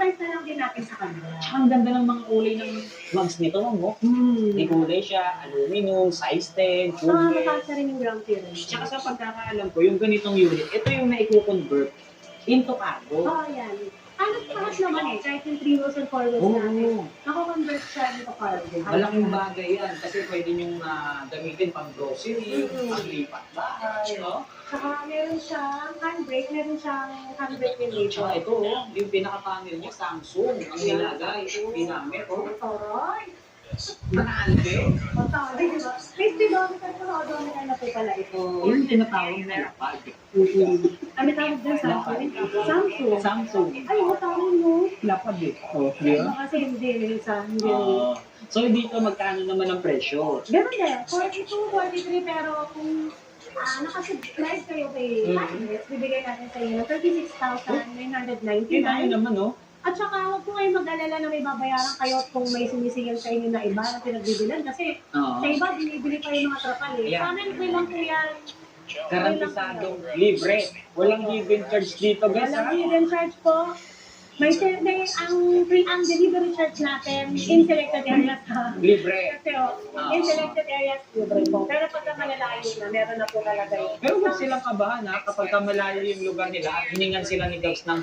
i-price na lang din natin sa kanila. Ang ganda ng mga kulay ng mugs nito, mo. May kulay siya, aluminum, size 10, Mataas na rin yung ground clearance. Tsaka sa pagkakaalam ko, yung ganitong unit, ito yung na-convert into cargo. Oo, yan. Lahat naman kahit yung 3 wheels and 4 wheels natin, nako-convert siya into cargo. Malaking bagay yan kasi pwede niyong gamitin pang grocery, pang lipat bahay, no? Saka meron siyang handbrake, meron siyang handbrake related. Tsaka ito, yung pinaka-panel niya, Samsung, ang nilagay, ginamit, Toroy! Nakaalde. Matawag, di ba? May speedometer po, odometer na po pala ito. Yung tinatawag na lapad. Ano tawag dyan sa Samsung? Samsung. Ay, matawag mo. Lapad eh. Oh, di ba? Kasi hindi, hindi. So, dito magkano naman ang presyo? Ganun din, 42, 43, pero kung nakasubscribe kayo kay Kindness, bibigay natin sa inyo ng 36,999. Kita nyo naman, no? At saka, huwag po kayong mag-alala na may babayaran kayo kung may sumisingil sa inyo na iba na pinagbibilan. Kasi sa iba, binibili pa yung mga trapal eh. Yeah. Sa amin, free lang po yan. Garantisadong libre. Walang hidden charge dito, guys. Walang hidden charge po. May ang delivery charge natin in selected areas ha. Libre. Kasi in selected areas, libre po. Pero pagka malalayo na, meron na po talaga yun. Pero huwag silang kabahan, ha? Kapag malayo yung lugar nila at hiningan sila ni Gabs ng